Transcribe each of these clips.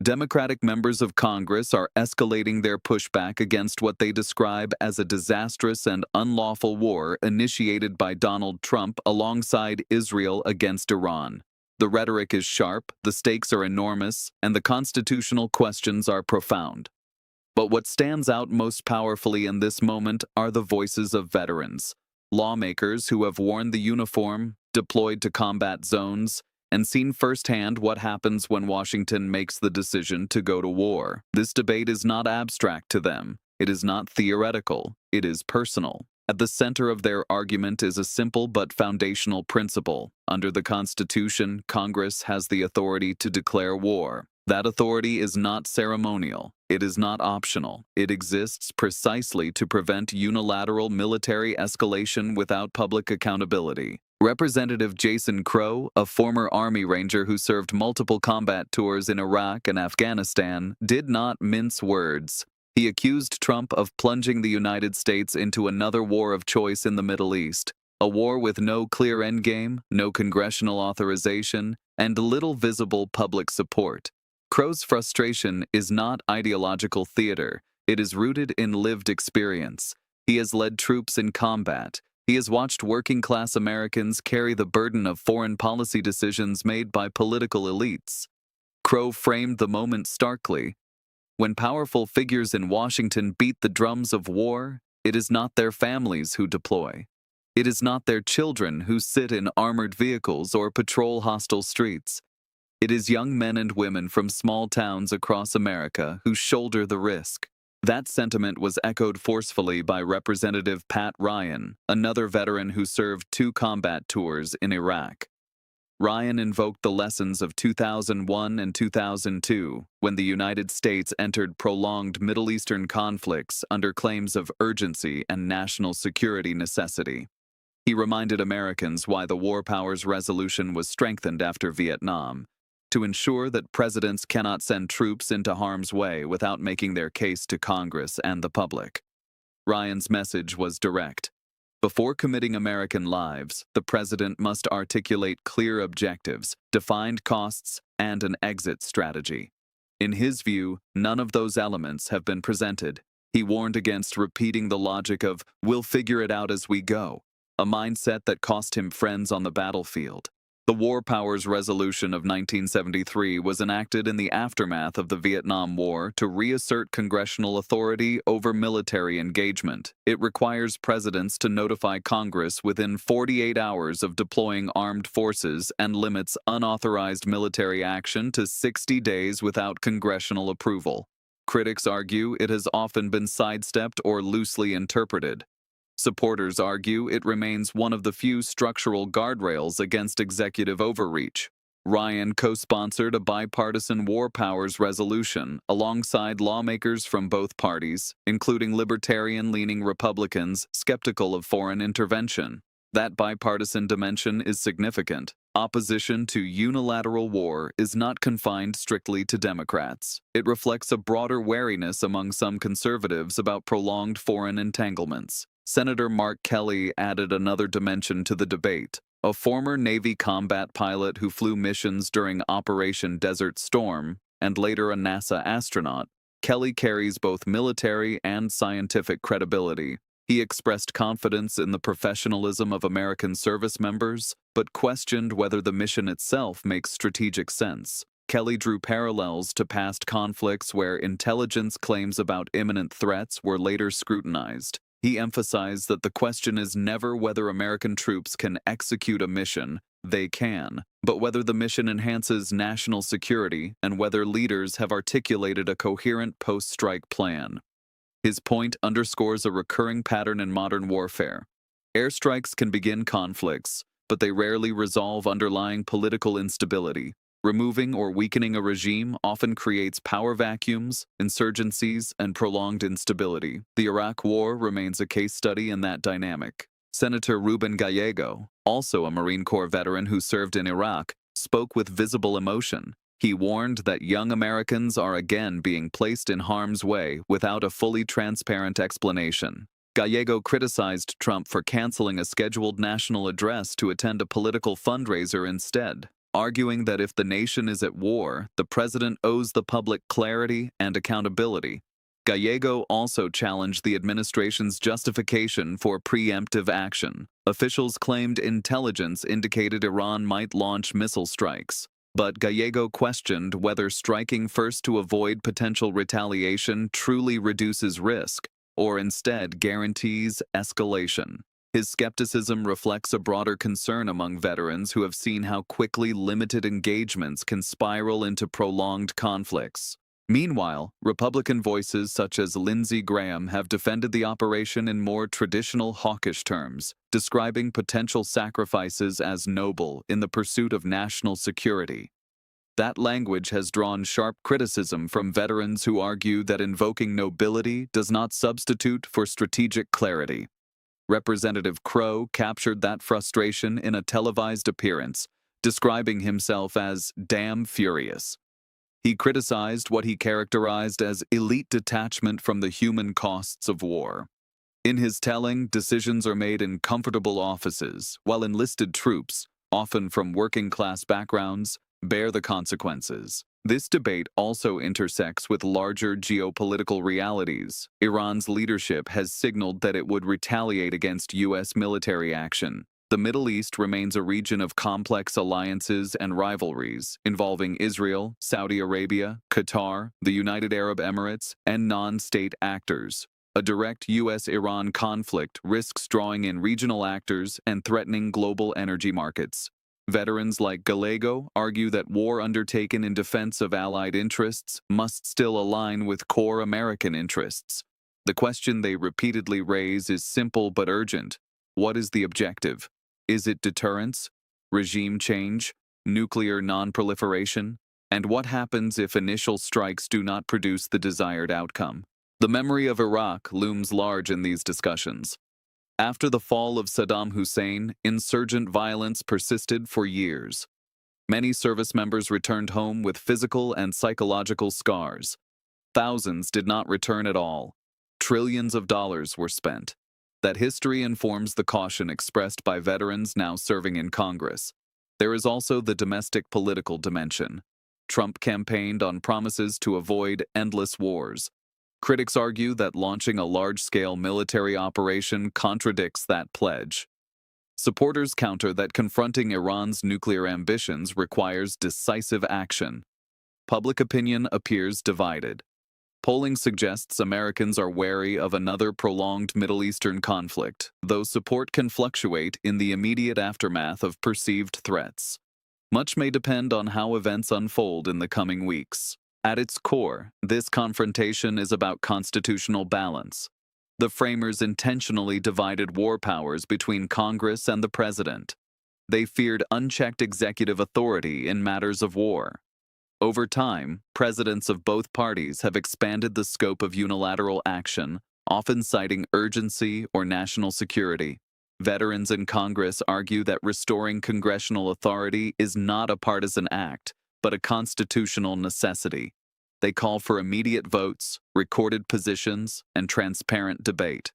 Democratic members of Congress are escalating their pushback against what they describe as a disastrous and unlawful war initiated by Donald Trump alongside Israel against Iran. The rhetoric is sharp, the stakes are enormous, and the constitutional questions are profound. But what stands out most powerfully in this moment are the voices of veterans, lawmakers who have worn the uniform, deployed to combat zones, and seen firsthand what happens when Washington makes the decision to go to war. This debate is not abstract to them. It is not theoretical. It is personal. At the center of their argument is a simple but foundational principle. Under the Constitution, Congress has the authority to declare war. That authority is not ceremonial. It is not optional. It exists precisely to prevent unilateral military escalation without public accountability. Representative Jason Crow, a former Army Ranger who served multiple combat tours in Iraq and Afghanistan, did not mince words. He accused Trump of plunging the United States into another war of choice in the Middle East, a war with no clear endgame, no congressional authorization, and little visible public support. Crow's frustration is not ideological theater. It is rooted in lived experience. He has led troops in combat. He has watched working-class Americans carry the burden of foreign policy decisions made by political elites. Crow framed the moment starkly. When powerful figures in Washington beat the drums of war, it is not their families who deploy. It is not their children who sit in armored vehicles or patrol hostile streets. It is young men and women from small towns across America who shoulder the risk. That sentiment was echoed forcefully by Representative Pat Ryan, another veteran who served 2 combat tours in Iraq. Ryan invoked the lessons of 2001 and 2002, when the United States entered prolonged Middle Eastern conflicts under claims of urgency and national security necessity. He reminded Americans why the War Powers Resolution was strengthened after Vietnam, to ensure that presidents cannot send troops into harm's way without making their case to Congress and the public. Ryan's message was direct. Before committing American lives, the president must articulate clear objectives, defined costs, and an exit strategy. In his view, none of those elements have been presented. He warned against repeating the logic of, "we'll figure it out as we go," a mindset that cost him friends on the battlefield. The War Powers Resolution of 1973 was enacted in the aftermath of the Vietnam War to reassert congressional authority over military engagement. It requires presidents to notify Congress within 48 hours of deploying armed forces and limits unauthorized military action to 60 days without congressional approval. Critics argue it has often been sidestepped or loosely interpreted. Supporters argue it remains one of the few structural guardrails against executive overreach. Ryan co-sponsored a bipartisan War Powers Resolution alongside lawmakers from both parties, including libertarian-leaning Republicans skeptical of foreign intervention. That bipartisan dimension is significant. Opposition to unilateral war is not confined strictly to Democrats. It reflects a broader wariness among some conservatives about prolonged foreign entanglements. Senator Mark Kelly added another dimension to the debate. A former Navy combat pilot who flew missions during Operation Desert Storm, and later a NASA astronaut, Kelly carries both military and scientific credibility. He expressed confidence in the professionalism of American service members, but questioned whether the mission itself makes strategic sense. Kelly drew parallels to past conflicts where intelligence claims about imminent threats were later scrutinized. He emphasized that the question is never whether American troops can execute a mission, they can, but whether the mission enhances national security and whether leaders have articulated a coherent post-strike plan. His point underscores a recurring pattern in modern warfare. Airstrikes can begin conflicts, but they rarely resolve underlying political instability. Removing or weakening a regime often creates power vacuums, insurgencies, and prolonged instability. The Iraq War remains a case study in that dynamic. Senator Ruben Gallego, also a Marine Corps veteran who served in Iraq, spoke with visible emotion. He warned that young Americans are again being placed in harm's way without a fully transparent explanation. Gallego criticized Trump for canceling a scheduled national address to attend a political fundraiser instead. arguing that if the nation is at war, the president owes the public clarity and accountability. Gallego also challenged the administration's justification for preemptive action. Officials claimed intelligence indicated Iran might launch missile strikes, but Gallego questioned whether striking first to avoid potential retaliation truly reduces risk, or instead guarantees escalation. His skepticism reflects a broader concern among veterans who have seen how quickly limited engagements can spiral into prolonged conflicts. Meanwhile, Republican voices such as Lindsey Graham have defended the operation in more traditional hawkish terms, describing potential sacrifices as noble in the pursuit of national security. That language has drawn sharp criticism from veterans who argue that invoking nobility does not substitute for strategic clarity. Representative Crow captured that frustration in a televised appearance, describing himself as "damn furious." He criticized what he characterized as elite detachment from the human costs of war. In his telling, decisions are made in comfortable offices, while enlisted troops, often from working-class backgrounds, bear the consequences. This debate also intersects with larger geopolitical realities. Iran's leadership has signaled that it would retaliate against U.S. military action. The Middle East remains a region of complex alliances and rivalries, involving Israel, Saudi Arabia, Qatar, the United Arab Emirates, and non-state actors. A direct U.S.-Iran conflict risks drawing in regional actors and threatening global energy markets. Veterans like Gallego argue that war undertaken in defense of Allied interests must still align with core American interests. The question they repeatedly raise is simple but urgent. What is the objective? Is it deterrence, regime change, nuclear non-proliferation? And what happens if initial strikes do not produce the desired outcome? The memory of Iraq looms large in these discussions. After the fall of Saddam Hussein, insurgent violence persisted for years. Many service members returned home with physical and psychological scars. Thousands did not return at all. Trillions of dollars were spent. That history informs the caution expressed by veterans now serving in Congress. There is also the domestic political dimension. Trump campaigned on promises to avoid endless wars. Critics argue that launching a large-scale military operation contradicts that pledge. Supporters counter that confronting Iran's nuclear ambitions requires decisive action. Public opinion appears divided. Polling suggests Americans are wary of another prolonged Middle Eastern conflict, though support can fluctuate in the immediate aftermath of perceived threats. Much may depend on how events unfold in the coming weeks. At its core, this confrontation is about constitutional balance. The framers intentionally divided war powers between Congress and the president. They feared unchecked executive authority in matters of war. Over time, presidents of both parties have expanded the scope of unilateral action, often citing urgency or national security. Veterans in Congress argue that restoring congressional authority is not a partisan act, but a constitutional necessity. They call for immediate votes, recorded positions, and transparent debate.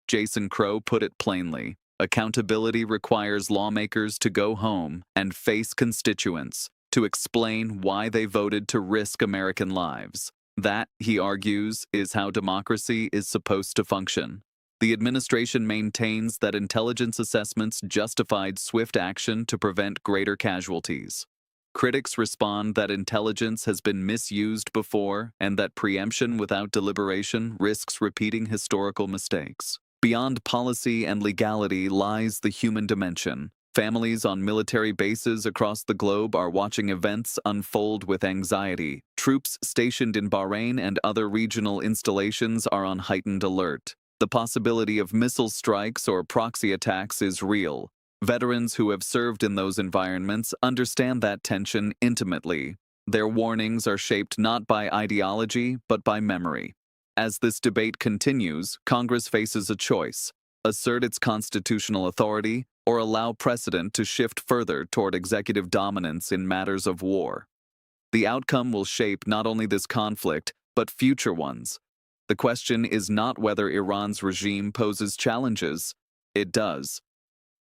Jason Crow put it plainly: accountability requires lawmakers to go home and face constituents, to explain why they voted to risk American lives. That, he argues, is how democracy is supposed to function. The administration maintains that intelligence assessments justified swift action to prevent greater casualties. Critics respond that intelligence has been misused before and that preemption without deliberation risks repeating historical mistakes. Beyond policy and legality lies the human dimension. Families on military bases across the globe are watching events unfold with anxiety. Troops stationed in Bahrain and other regional installations are on heightened alert. The possibility of missile strikes or proxy attacks is real. Veterans who have served in those environments understand that tension intimately. Their warnings are shaped not by ideology, but by memory. As this debate continues, Congress faces a choice: assert its constitutional authority, or allow precedent to shift further toward executive dominance in matters of war. The outcome will shape not only this conflict, but future ones. The question is not whether Iran's regime poses challenges. It does.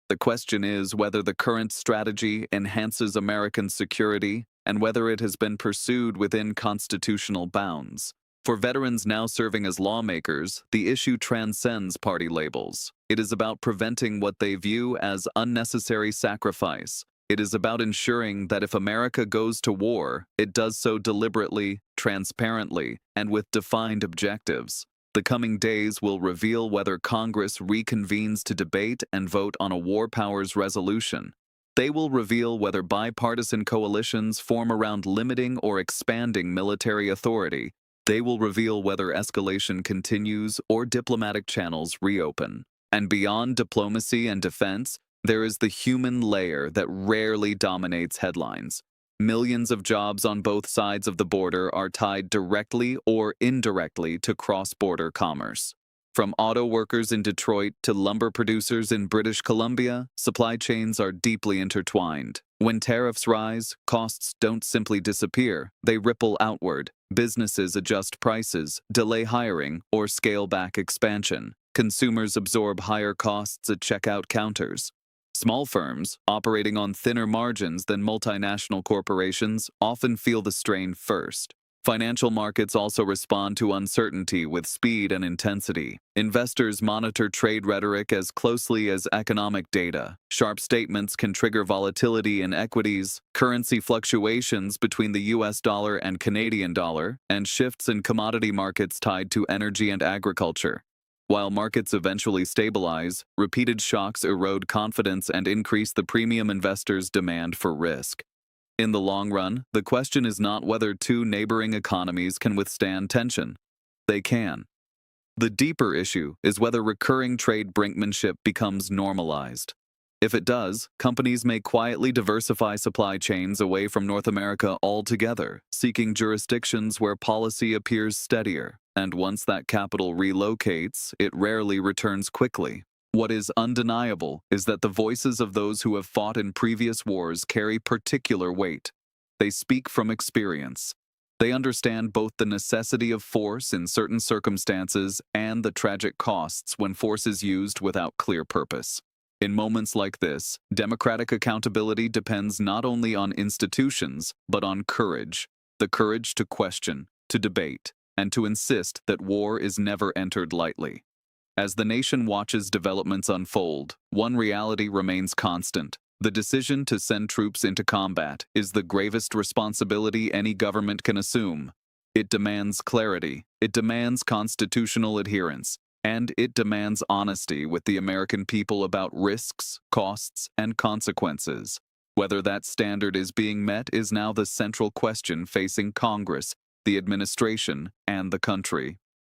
The question is whether the current strategy enhances American security and whether it has been pursued within constitutional bounds. For veterans now serving as lawmakers, the issue transcends party labels. It is about preventing what they view as unnecessary sacrifice. It is about ensuring that if America goes to war, it does so deliberately, transparently, and with defined objectives. The coming days will reveal whether Congress reconvenes to debate and vote on a war powers resolution. They will reveal whether bipartisan coalitions form around limiting or expanding military authority. They will reveal whether escalation continues or diplomatic channels reopen. And beyond diplomacy and defense, there is the human layer that rarely dominates headlines. Millions of jobs on both sides of the border are tied directly or indirectly to cross-border commerce. From auto workers in Detroit to lumber producers in British Columbia, supply chains are deeply intertwined. When tariffs rise, costs don't simply disappear, they ripple outward. Businesses adjust prices, delay hiring, or scale back expansion. Consumers absorb higher costs at checkout counters. Small firms, operating on thinner margins than multinational corporations, often feel the strain first. Financial markets also respond to uncertainty with speed and intensity. Investors monitor trade rhetoric as closely as economic data. Sharp statements can trigger volatility in equities, currency fluctuations between the US dollar and Canadian dollar, and shifts in commodity markets tied to energy and agriculture. While markets eventually stabilize, repeated shocks erode confidence and increase the premium investors' demand for risk. In the long run, the question is not whether two neighboring economies can withstand tension. They can. The deeper issue is whether recurring trade brinkmanship becomes normalized. If it does, companies may quietly diversify supply chains away from North America altogether, seeking jurisdictions where policy appears steadier. And once that capital relocates, it rarely returns quickly. What is undeniable is that the voices of those who have fought in previous wars carry particular weight. They speak from experience. They understand both the necessity of force in certain circumstances and the tragic costs when force is used without clear purpose. In moments like this, democratic accountability depends not only on institutions, but on courage. The courage to question, to debate, and to insist that war is never entered lightly. As the nation watches developments unfold, one reality remains constant. The decision to send troops into combat is the gravest responsibility any government can assume. It demands clarity, it demands constitutional adherence, and it demands honesty with the American people about risks, costs, and consequences. Whether that standard is being met is now the central question facing Congress, the administration, and the country.